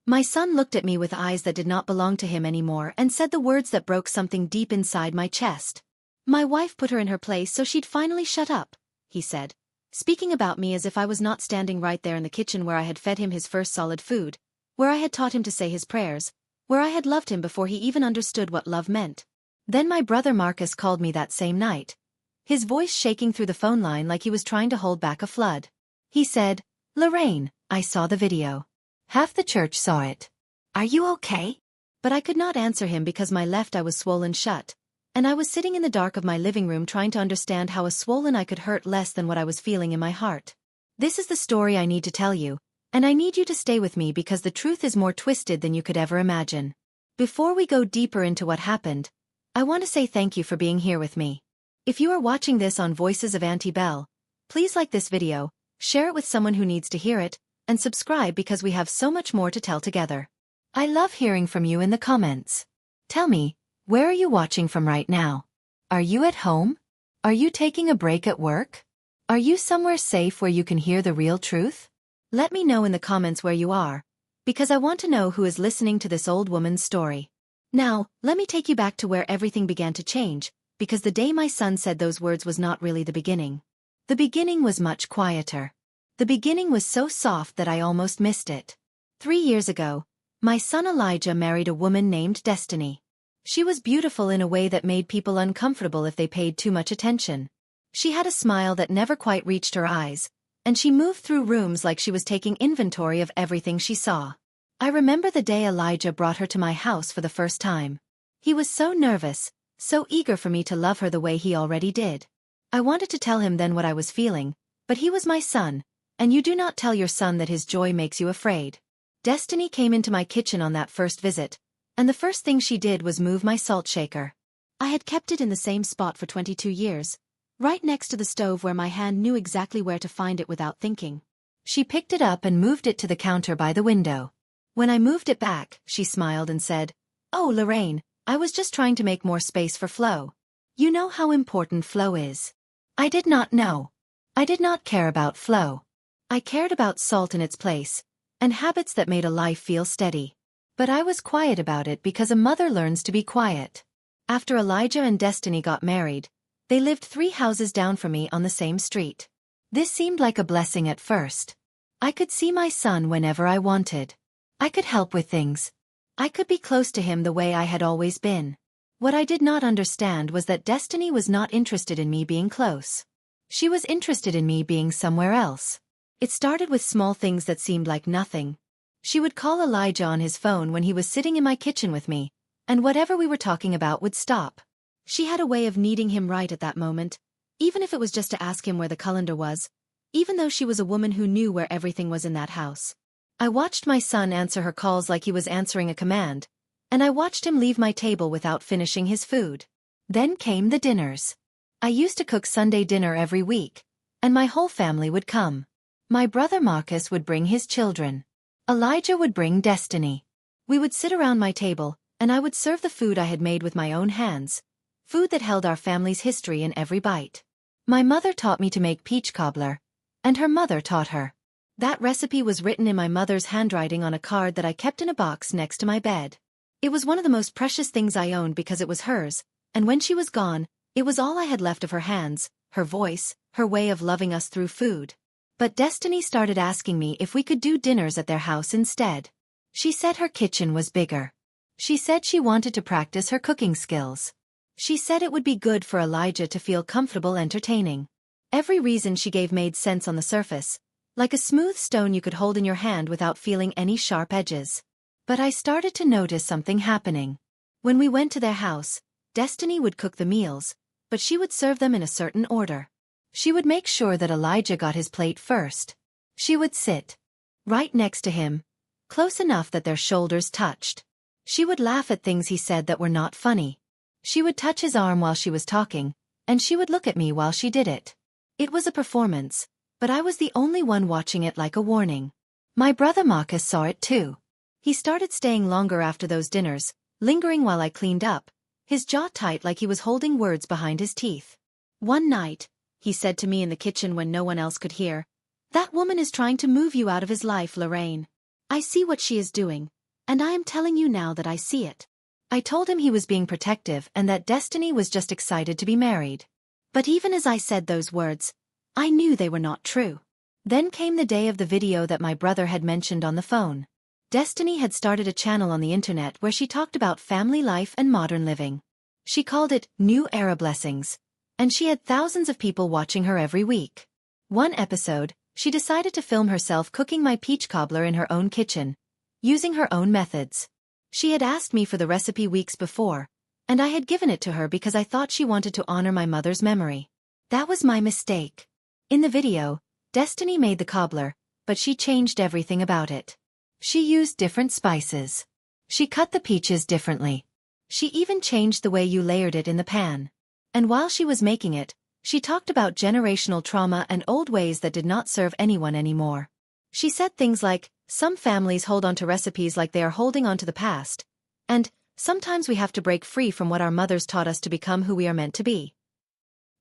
My son looked at me with eyes that did not belong to him anymore and said the words that broke something deep inside my chest. My wife put her in her place so she'd finally shut up, he said, speaking about me as if I was not standing right there in the kitchen where I had fed him his first solid food, where I had taught him to say his prayers, where I had loved him before he even understood what love meant. Then my brother Marcus called me that same night, his voice shaking through the phone line like he was trying to hold back a flood. He said, "Lorraine, I saw the video. Half the church saw it. Are you okay?" But I could not answer him because my left eye was swollen shut, and I was sitting in the dark of my living room trying to understand how a swollen eye could hurt less than what I was feeling in my heart. This is the story I need to tell you, and I need you to stay with me because the truth is more twisted than you could ever imagine. Before we go deeper into what happened, I want to say thank you for being here with me. If you are watching this on Voices of Auntie Belle, please like this video, share it with someone who needs to hear it, and subscribe because we have so much more to tell together. I love hearing from you in the comments. Tell me, where are you watching from right now? Are you at home? Are you taking a break at work? Are you somewhere safe where you can hear the real truth? Let me know in the comments where you are, because I want to know who is listening to this old woman's story. Now, let me take you back to where everything began to change, because the day my son said those words was not really the beginning. The beginning was much quieter. The beginning was so soft that I almost missed it. 3 years ago, my son Elijah married a woman named Destiny. She was beautiful in a way that made people uncomfortable if they paid too much attention. She had a smile that never quite reached her eyes, and she moved through rooms like she was taking inventory of everything she saw. I remember the day Elijah brought her to my house for the first time. He was so nervous, so eager for me to love her the way he already did. I wanted to tell him then what I was feeling, but he was my son, and you do not tell your son that his joy makes you afraid. Destiny came into my kitchen on that first visit, and the first thing she did was move my salt shaker. I had kept it in the same spot for 22 years, right next to the stove where my hand knew exactly where to find it without thinking. She picked it up and moved it to the counter by the window. When I moved it back, she smiled and said, "Oh, Lorraine, I was just trying to make more space for flow. You know how important flow is." I did not know. I did not care about flow. I cared about salt in its place, and habits that made a life feel steady. But I was quiet about it because a mother learns to be quiet. After Elijah and Destiny got married, they lived 3 houses down from me on the same street. This seemed like a blessing at first. I could see my son whenever I wanted. I could help with things. I could be close to him the way I had always been. What I did not understand was that Destiny was not interested in me being close. She was interested in me being somewhere else. It started with small things that seemed like nothing. She would call Elijah on his phone when he was sitting in my kitchen with me, and whatever we were talking about would stop. She had a way of needing him right at that moment, even if it was just to ask him where the colander was, even though she was a woman who knew where everything was in that house. I watched my son answer her calls like he was answering a command, and I watched him leave my table without finishing his food. Then came the dinners. I used to cook Sunday dinner every week, and my whole family would come. My brother Marcus would bring his children. Elijah would bring Destiny. We would sit around my table, and I would serve the food I had made with my own hands, food that held our family's history in every bite. My mother taught me to make peach cobbler, and her mother taught her. That recipe was written in my mother's handwriting on a card that I kept in a box next to my bed. It was one of the most precious things I owned because it was hers, and when she was gone, it was all I had left of her hands, her voice, her way of loving us through food. But Destiny started asking me if we could do dinners at their house instead. She said her kitchen was bigger. She said she wanted to practice her cooking skills. She said it would be good for Elijah to feel comfortable entertaining. Every reason she gave made sense on the surface, like a smooth stone you could hold in your hand without feeling any sharp edges. But I started to notice something happening. When we went to their house, Destiny would cook the meals, but she would serve them in a certain order. She would make sure that Elijah got his plate first. She would sit right next to him, close enough that their shoulders touched. She would laugh at things he said that were not funny. She would touch his arm while she was talking, and she would look at me while she did it. It was a performance, but I was the only one watching it like a warning. My brother Marcus saw it too. He started staying longer after those dinners, lingering while I cleaned up, his jaw tight like he was holding words behind his teeth. One night, he said to me in the kitchen when no one else could hear, "That woman is trying to move you out of his life, Lorraine. I see what she is doing, And I am telling you now that I see it. I told him he was being protective and that Destiny was just excited to be married. But even as I said those words, I knew they were not true. Then came the day of the video that my brother had mentioned on the phone. Destiny had started a channel on the internet where she talked about family life and modern living. She called it New Era Blessings, and she had thousands of people watching her every week. One episode, she decided to film herself cooking my peach cobbler in her own kitchen, using her own methods. She had asked me for the recipe weeks before, and I had given it to her because I thought she wanted to honor my mother's memory. That was my mistake. In the video, Destiny made the cobbler, but she changed everything about it. She used different spices. She cut the peaches differently. She even changed the way you layered it in the pan. And while she was making it, she talked about generational trauma and old ways that did not serve anyone anymore. She said things like, some families hold on to recipes like they are holding on to the past, and sometimes we have to break free from what our mothers taught us to become who we are meant to be.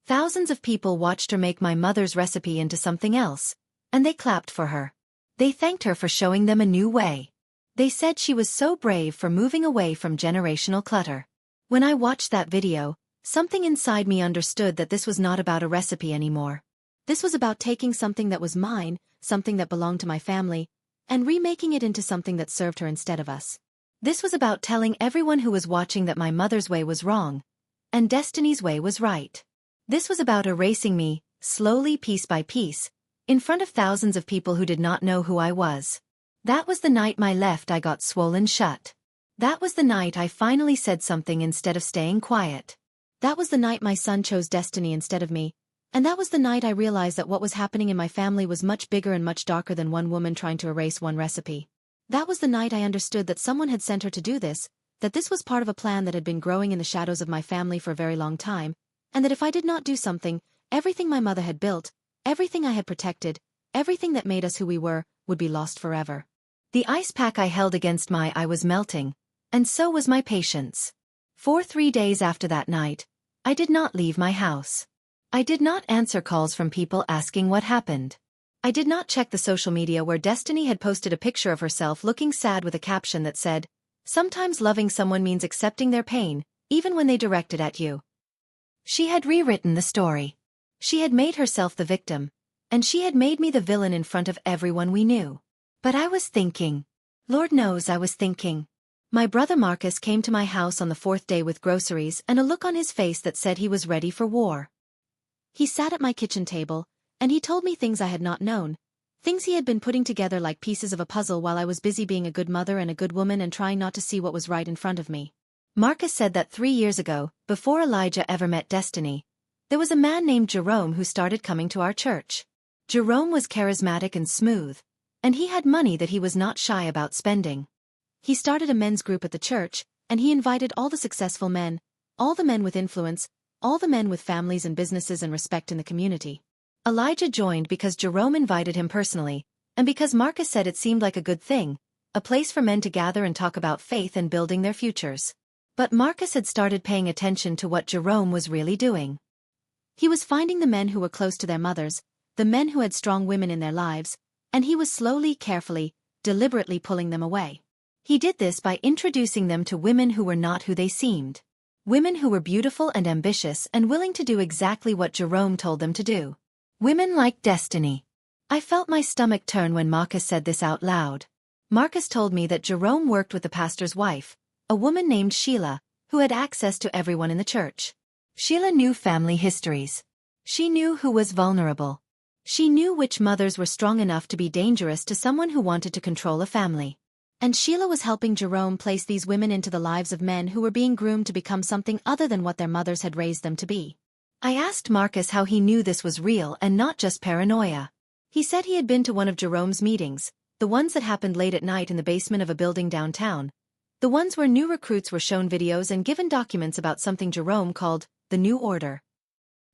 Thousands of people watched her make my mother's recipe into something else, and they clapped for her. They thanked her for showing them a new way. They said she was so brave for moving away from generational clutter. When I watched that video, something inside me understood that this was not about a recipe anymore. This was about taking something that was mine, something that belonged to my family, and remaking it into something that served her instead of us. This was about telling everyone who was watching that my mother's way was wrong, and Destiny's way was right. This was about erasing me, slowly piece by piece, in front of thousands of people who did not know who I was. That was the night my left eye got swollen shut. That was the night I finally said something instead of staying quiet. That was the night my son chose Destiny instead of me, and that was the night I realized that what was happening in my family was much bigger and much darker than one woman trying to erase one recipe. That was the night I understood that someone had sent her to do this, that this was part of a plan that had been growing in the shadows of my family for a very long time, and that if I did not do something, everything my mother had built, everything I had protected, everything that made us who we were, would be lost forever. The ice pack I held against my eye was melting, and so was my patience. For 3 days after that night, I did not leave my house. I did not answer calls from people asking what happened. I did not check the social media where Destiny had posted a picture of herself looking sad with a caption that said, "Sometimes loving someone means accepting their pain, even when they direct it at you." She had rewritten the story. She had made herself the victim, and she had made me the villain in front of everyone we knew. But I was thinking. Lord knows I was thinking. My brother Marcus came to my house on the 4th day with groceries and a look on his face that said he was ready for war. He sat at my kitchen table, and he told me things I had not known, things he had been putting together like pieces of a puzzle while I was busy being a good mother and a good woman and trying not to see what was right in front of me. Marcus said that 3 years ago, before Elijah ever met Destiny, there was a man named Jerome who started coming to our church. Jerome was charismatic and smooth, and he had money that he was not shy about spending. He started a men's group at the church, and he invited all the successful men, all the men with influence, all the men with families and businesses and respect in the community. Elijah joined because Jerome invited him personally, and because Marcus said it seemed like a good thing, a place for men to gather and talk about faith and building their futures. But Marcus had started paying attention to what Jerome was really doing. He was finding the men who were close to their mothers, the men who had strong women in their lives, and he was slowly, carefully, deliberately pulling them away. He did this by introducing them to women who were not who they seemed. Women who were beautiful and ambitious and willing to do exactly what Jerome told them to do. Women like Destiny. I felt my stomach turn when Marcus said this out loud. Marcus told me that Jerome worked with the pastor's wife, a woman named Sheila, who had access to everyone in the church. Sheila knew family histories. She knew who was vulnerable. She knew which mothers were strong enough to be dangerous to someone who wanted to control a family. And Sheila was helping Jerome place these women into the lives of men who were being groomed to become something other than what their mothers had raised them to be. I asked Marcus how he knew this was real and not just paranoia. He said he had been to one of Jerome's meetings, the ones that happened late at night in the basement of a building downtown, the ones where new recruits were shown videos and given documents about something Jerome called the New Order.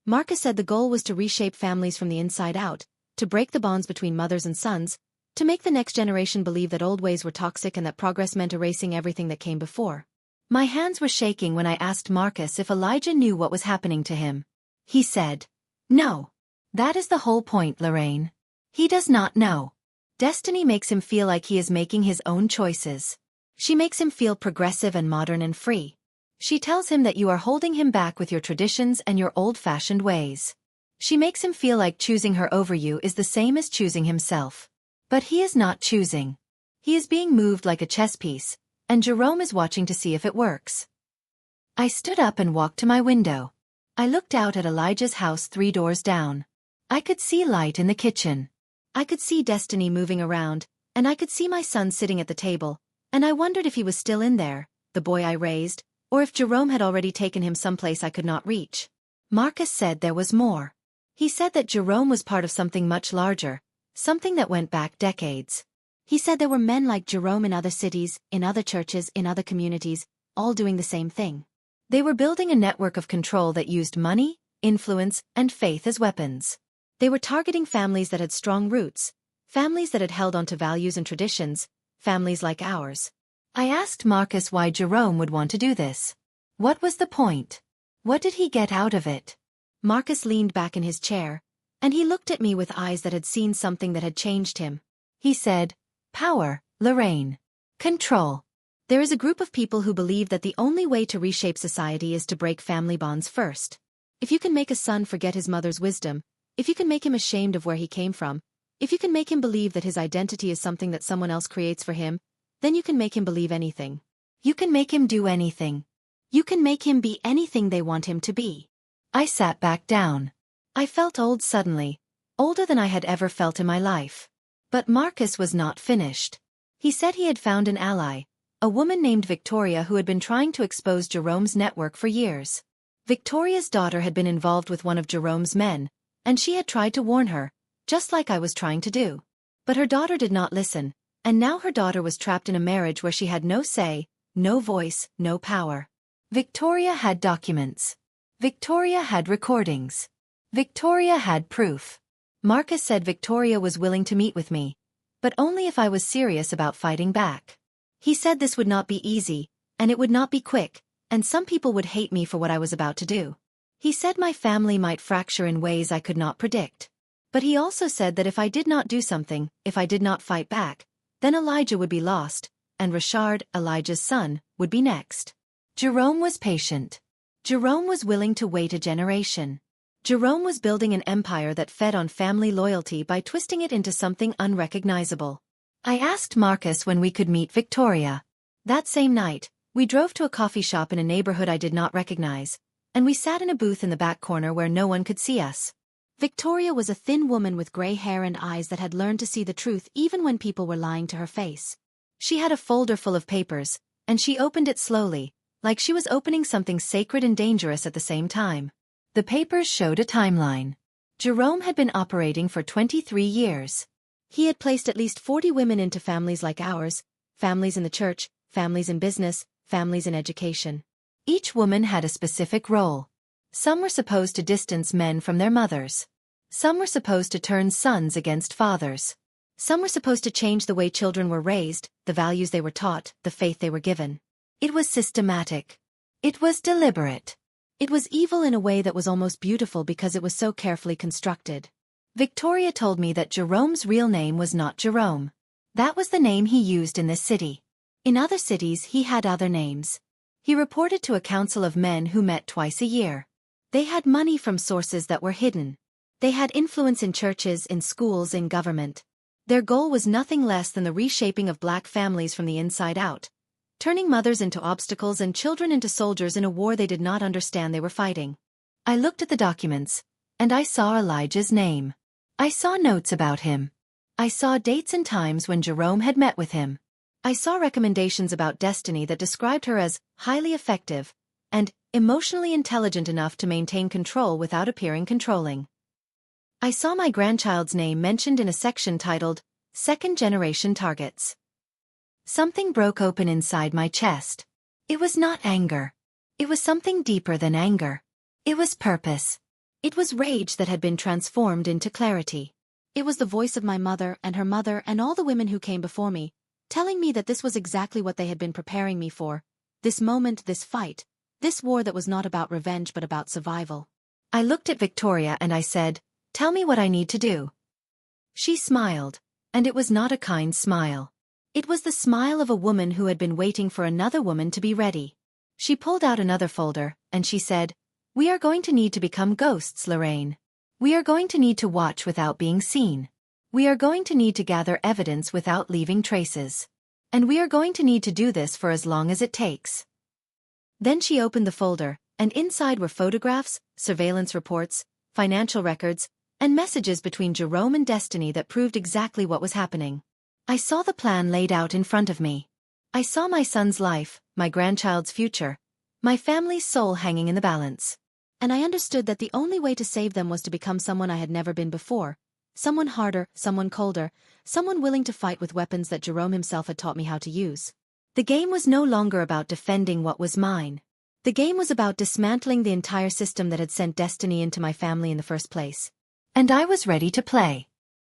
Marcus said the goal was to reshape families from the inside out, to break the bonds between mothers and sons, to make the next generation believe that old ways were toxic and that progress meant erasing everything that came before. My hands were shaking when I asked Marcus if Elijah knew what was happening to him. He said, "No. That is the whole point, Lorraine. He does not know. Destiny makes him feel like he is making his own choices. She makes him feel progressive and modern and free. She tells him that you are holding him back with your traditions and your old-fashioned ways. She makes him feel like choosing her over you is the same as choosing himself. But he is not choosing. He is being moved like a chess piece, and Jerome is watching to see if it works. I stood up and walked to my window. I looked out at Elijah's house 3 doors down. I could see light in the kitchen. I could see Destiny moving around, and I could see my son sitting at the table, and I wondered if he was still in there, the boy I raised, or if Jerome had already taken him someplace I could not reach. Marcus said there was more. He said that Jerome was part of something much larger, something that went back decades. He said there were men like Jerome in other cities, in other churches, in other communities, all doing the same thing. They were building a network of control that used money, influence, and faith as weapons. They were targeting families that had strong roots, families that had held onto values and traditions, families like ours. I asked Marcus why Jerome would want to do this. What was the point? What did he get out of it? Marcus leaned back in his chair, and he looked at me with eyes that had seen something that had changed him. He said, "Power, Lorraine. Control. There is a group of people who believe that the only way to reshape society is to break family bonds first. If you can make a son forget his mother's wisdom, if you can make him ashamed of where he came from, if you can make him believe that his identity is something that someone else creates for him, then you can make him believe anything. You can make him do anything. You can make him be anything they want him to be." I sat back down. I felt old suddenly, older than I had ever felt in my life. But Marcus was not finished. He said he had found an ally, a woman named Victoria who had been trying to expose Jerome's network for years. Victoria's daughter had been involved with one of Jerome's men, and she had tried to warn her, just like I was trying to do. But her daughter did not listen, and now her daughter was trapped in a marriage where she had no say, no voice, no power. Victoria had documents. Victoria had recordings. Victoria had proof. Marcus said Victoria was willing to meet with me, but only if I was serious about fighting back. He said this would not be easy, and it would not be quick, and some people would hate me for what I was about to do. He said my family might fracture in ways I could not predict. But he also said that if I did not do something, if I did not fight back, then Elijah would be lost, and Richard, Elijah's son, would be next. Jerome was patient. Jerome was willing to wait a generation. Jerome was building an empire that fed on family loyalty by twisting it into something unrecognizable. I asked Marcus when we could meet Victoria. That same night, we drove to a coffee shop in a neighborhood I did not recognize, and we sat in a booth in the back corner where no one could see us. Victoria was a thin woman with gray hair and eyes that had learned to see the truth even when people were lying to her face. She had a folder full of papers, and she opened it slowly, like she was opening something sacred and dangerous at the same time. The papers showed a timeline. Jerome had been operating for 23 years. He had placed at least 40 women into families like ours, families in the church, families in business, families in education. Each woman had a specific role. Some were supposed to distance men from their mothers. Some were supposed to turn sons against fathers. Some were supposed to change the way children were raised, the values they were taught, the faith they were given. It was systematic. It was deliberate. It was evil in a way that was almost beautiful because it was so carefully constructed. Victoria told me that Jerome's real name was not Jerome. That was the name he used in this city. In other cities he had other names. He reported to a council of men who met twice a year. They had money from sources that were hidden. They had influence in churches, in schools, in government. Their goal was nothing less than the reshaping of black families from the inside out, turning mothers into obstacles and children into soldiers in a war they did not understand they were fighting. I looked at the documents, and I saw Elijah's name. I saw notes about him. I saw dates and times when Jerome had met with him. I saw recommendations about Destiny that described her as highly effective and emotionally intelligent enough to maintain control without appearing controlling. I saw my grandchild's name mentioned in a section titled Second Generation Targets. Something broke open inside my chest. It was not anger. It was something deeper than anger. It was purpose. It was rage that had been transformed into clarity. It was the voice of my mother and all the women who came before me, telling me that this was exactly what they had been preparing me for, this moment, this fight, this war that was not about revenge but about survival. I looked at Victoria and I said, "Tell me what I need to do." She smiled, and it was not a kind smile. It was the smile of a woman who had been waiting for another woman to be ready. She pulled out another folder, and she said, "We are going to need to become ghosts, Lorraine. We are going to need to watch without being seen. We are going to need to gather evidence without leaving traces. And we are going to need to do this for as long as it takes." Then she opened the folder, and inside were photographs, surveillance reports, financial records, and messages between Jerome and Destiny that proved exactly what was happening. I saw the plan laid out in front of me. I saw my son's life, my grandchild's future, my family's soul hanging in the balance. And I understood that the only way to save them was to become someone I had never been before. Someone harder, someone colder, someone willing to fight with weapons that Jerome himself had taught me how to use. The game was no longer about defending what was mine. The game was about dismantling the entire system that had sent Destiny into my family in the first place. And I was ready to play.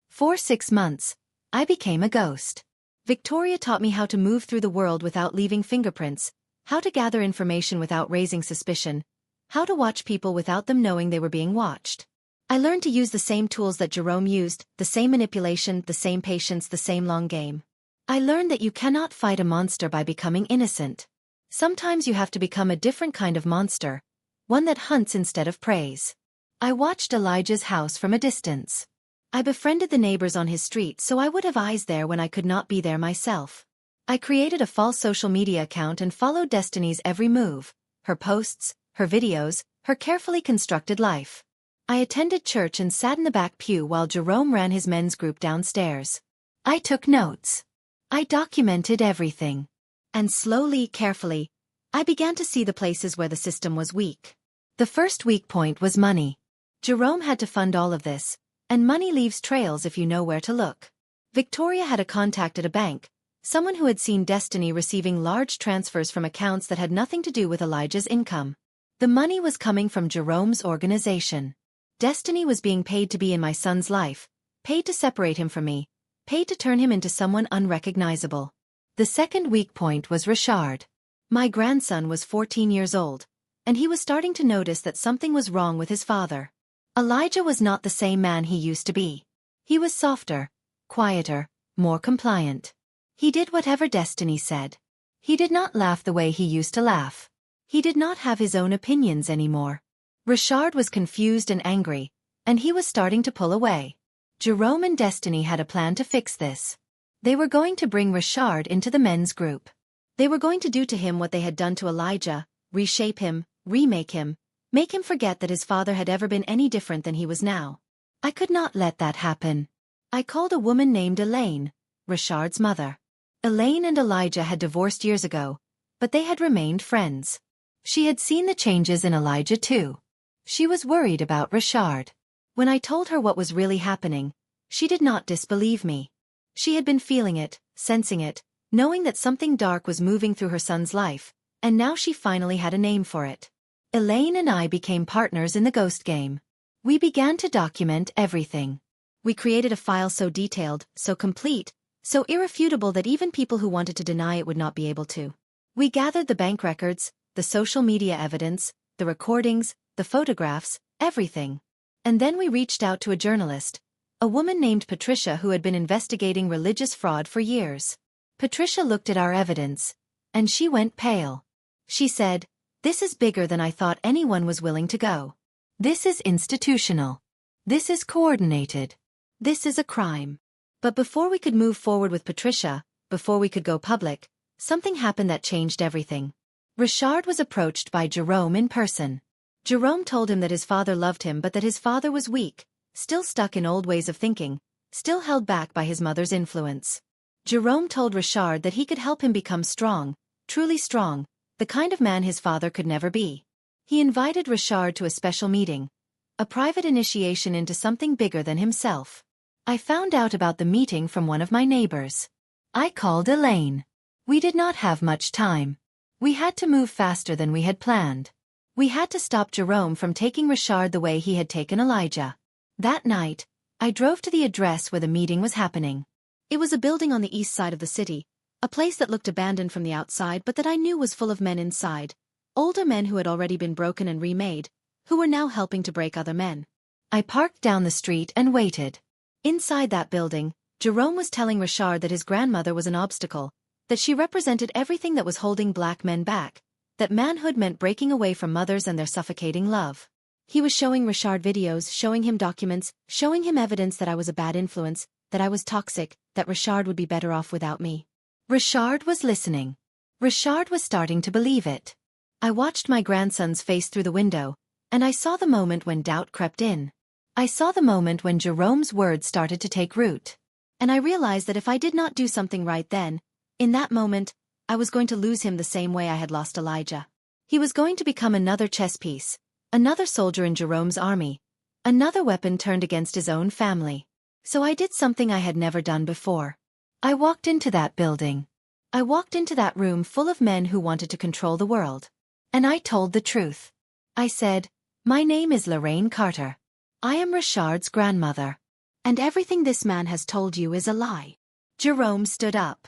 For 6 months, I became a ghost. Victoria taught me how to move through the world without leaving fingerprints, how to gather information without raising suspicion, how to watch people without them knowing they were being watched. I learned to use the same tools that Jerome used, the same manipulation, the same patience, the same long game. I learned that you cannot fight a monster by becoming innocent. Sometimes you have to become a different kind of monster, one that hunts instead of preys. I watched Elijah's house from a distance. I befriended the neighbors on his street so I would have eyes there when I could not be there myself. I created a false social media account and followed Destiny's every move, her posts, her videos, her carefully constructed life. I attended church and sat in the back pew while Jerome ran his men's group downstairs. I took notes. I documented everything. And slowly, carefully, I began to see the places where the system was weak. The first weak point was money. Jerome had to fund all of this, and money leaves trails if you know where to look. Victoria had a contact at a bank, someone who had seen Destiny receiving large transfers from accounts that had nothing to do with Elijah's income. The money was coming from Jerome's organization. Destiny was being paid to be in my son's life, paid to separate him from me, paid to turn him into someone unrecognizable. The second weak point was Richard. My grandson was 14 years old, and he was starting to notice that something was wrong with his father. Elijah was not the same man he used to be. He was softer, quieter, more compliant. He did whatever Destiny said. He did not laugh the way he used to laugh. He did not have his own opinions anymore. Richard was confused and angry, and he was starting to pull away. Jerome and Destiny had a plan to fix this. They were going to bring Richard into the men's group. They were going to do to him what they had done to Elijah, reshape him, remake him, make him forget that his father had ever been any different than he was now. I could not let that happen. I called a woman named Elaine, Richard's mother. Elaine and Elijah had divorced years ago, but they had remained friends. She had seen the changes in Elijah too. She was worried about Richard. When I told her what was really happening, she did not disbelieve me. She had been feeling it, sensing it, knowing that something dark was moving through her son's life, and now she finally had a name for it. Elaine and I became partners in the ghost game. We began to document everything. We created a file so detailed, so complete, so irrefutable that even people who wanted to deny it would not be able to. We gathered the bank records, the social media evidence, the recordings, the photographs, everything. And then we reached out to a journalist, a woman named Patricia who had been investigating religious fraud for years. Patricia looked at our evidence, and she went pale. She said, "This is bigger than I thought anyone was willing to go. This is institutional. This is coordinated. This is a crime." But before we could move forward with Patricia, before we could go public, something happened that changed everything. Richard was approached by Jerome in person. Jerome told him that his father loved him but that his father was weak, still stuck in old ways of thinking, still held back by his mother's influence. Jerome told Richard that he could help him become strong, truly strong, the kind of man his father could never be. He invited Richard to a special meeting, a private initiation into something bigger than himself. I found out about the meeting from one of my neighbors. I called Elaine. We did not have much time. We had to move faster than we had planned. We had to stop Jerome from taking Richard the way he had taken Elijah. That night, I drove to the address where the meeting was happening. It was a building on the east side of the city, a place that looked abandoned from the outside but that I knew was full of men inside, older men who had already been broken and remade, who were now helping to break other men. I parked down the street and waited. Inside that building, Jerome was telling Rashard that his grandmother was an obstacle, that she represented everything that was holding black men back, that manhood meant breaking away from mothers and their suffocating love. He was showing Rashard videos, showing him documents, showing him evidence that I was a bad influence, that I was toxic, that Rashard would be better off without me. Rashard was listening. Rashard was starting to believe it. I watched my grandson's face through the window, and I saw the moment when doubt crept in. I saw the moment when Jerome's words started to take root. And I realized that if I did not do something right then, in that moment, I was going to lose him the same way I had lost Elijah. He was going to become another chess piece, another soldier in Jerome's army, another weapon turned against his own family. So I did something I had never done before. I walked into that building. I walked into that room full of men who wanted to control the world. And I told the truth. I said, "My name is Lorraine Carter. I am Rashard's grandmother. And everything this man has told you is a lie." Jerome stood up.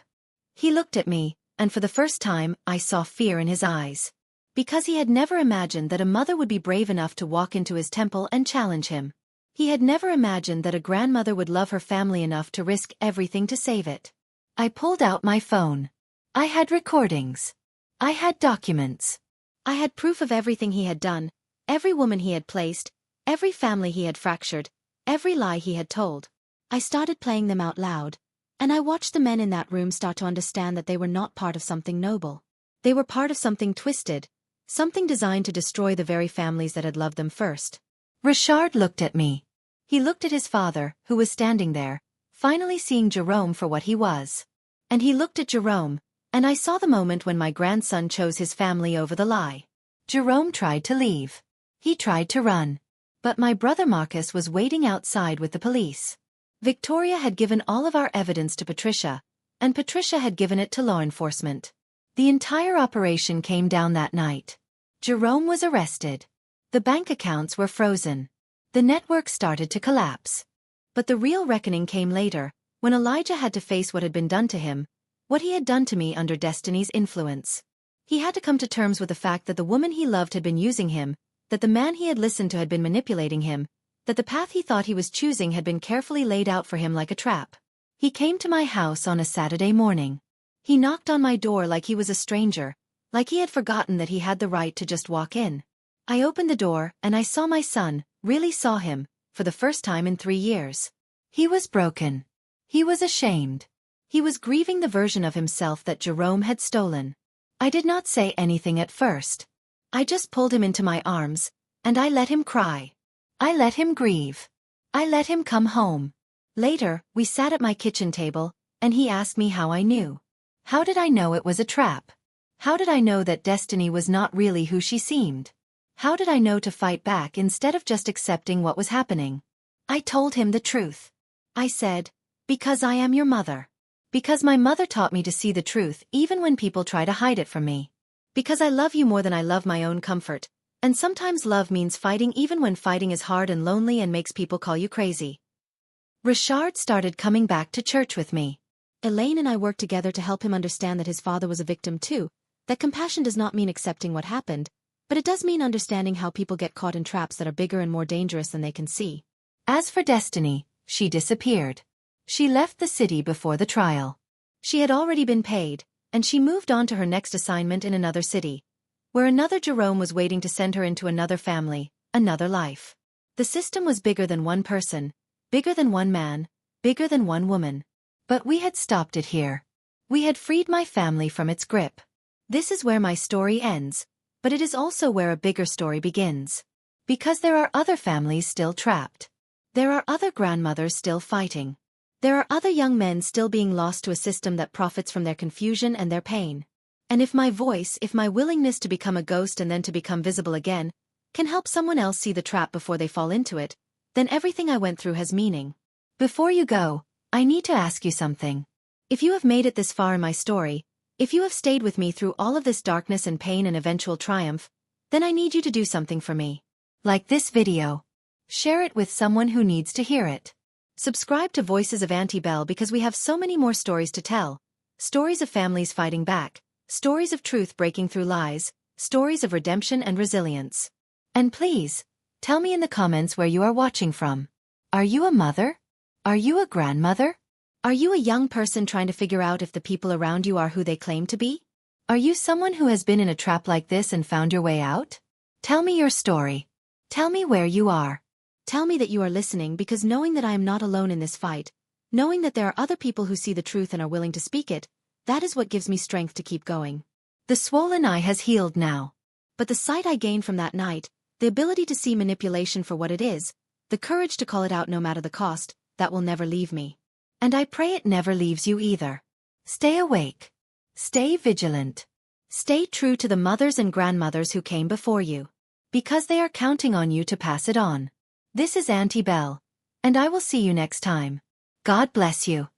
He looked at me, and for the first time, I saw fear in his eyes. Because he had never imagined that a mother would be brave enough to walk into his temple and challenge him. He had never imagined that a grandmother would love her family enough to risk everything to save it. I pulled out my phone. I had recordings. I had documents. I had proof of everything he had done, every woman he had placed, every family he had fractured, every lie he had told. I started playing them out loud, and I watched the men in that room start to understand that they were not part of something noble. They were part of something twisted, something designed to destroy the very families that had loved them first. Rashard looked at me. He looked at his father, who was standing there, finally seeing Jerome for what he was. And he looked at Jerome, and I saw the moment when my grandson chose his family over the lie. Jerome tried to leave. He tried to run. But my brother Marcus was waiting outside with the police. Victoria had given all of our evidence to Patricia, and Patricia had given it to law enforcement. The entire operation came down that night. Jerome was arrested. The bank accounts were frozen. The network started to collapse. But the real reckoning came later, when Elijah had to face what had been done to him, what he had done to me under Destiny's influence. He had to come to terms with the fact that the woman he loved had been using him, that the man he had listened to had been manipulating him, that the path he thought he was choosing had been carefully laid out for him like a trap. He came to my house on a Saturday morning. He knocked on my door like he was a stranger, like he had forgotten that he had the right to just walk in. I opened the door, and I saw my son, really saw him, for the first time in 3 years. He was broken. He was ashamed. He was grieving the version of himself that Jerome had stolen. I did not say anything at first. I just pulled him into my arms, and I let him cry. I let him grieve. I let him come home. Later, we sat at my kitchen table, and he asked me how I knew. How did I know it was a trap? How did I know that Destiny was not really who she seemed? How did I know to fight back instead of just accepting what was happening? I told him the truth. I said, "Because I am your mother. Because my mother taught me to see the truth even when people try to hide it from me. Because I love you more than I love my own comfort, and sometimes love means fighting even when fighting is hard and lonely and makes people call you crazy." Rashard started coming back to church with me. Elaine and I worked together to help him understand that his father was a victim too, that compassion does not mean accepting what happened, but it does mean understanding how people get caught in traps that are bigger and more dangerous than they can see. As for Destiny, she disappeared. She left the city before the trial. She had already been paid, and she moved on to her next assignment in another city, where another Jerome was waiting to send her into another family, another life. The system was bigger than one person, bigger than one man, bigger than one woman. But we had stopped it here. We had freed my family from its grip. This is where my story ends, but it is also where a bigger story begins. Because there are other families still trapped. There are other grandmothers still fighting. There are other young men still being lost to a system that profits from their confusion and their pain. And if my voice, if my willingness to become a ghost and then to become visible again, can help someone else see the trap before they fall into it, then everything I went through has meaning. Before you go, I need to ask you something. If you have made it this far in my story, if you have stayed with me through all of this darkness and pain and eventual triumph, then I need you to do something for me. Like this video. Share it with someone who needs to hear it. Subscribe to Voices of Auntie Belle because we have so many more stories to tell. Stories of families fighting back, stories of truth breaking through lies, stories of redemption and resilience. And please, tell me in the comments where you are watching from. Are you a mother? Are you a grandmother? Are you a young person trying to figure out if the people around you are who they claim to be? Are you someone who has been in a trap like this and found your way out? Tell me your story. Tell me where you are. Tell me that you are listening, because knowing that I am not alone in this fight, knowing that there are other people who see the truth and are willing to speak it, that is what gives me strength to keep going. The swollen eye has healed now. But the sight I gained from that night, the ability to see manipulation for what it is, the courage to call it out no matter the cost, that will never leave me. And I pray it never leaves you either. Stay awake. Stay vigilant. Stay true to the mothers and grandmothers who came before you, because they are counting on you to pass it on. This is Auntie Belle, and I will see you next time. God bless you.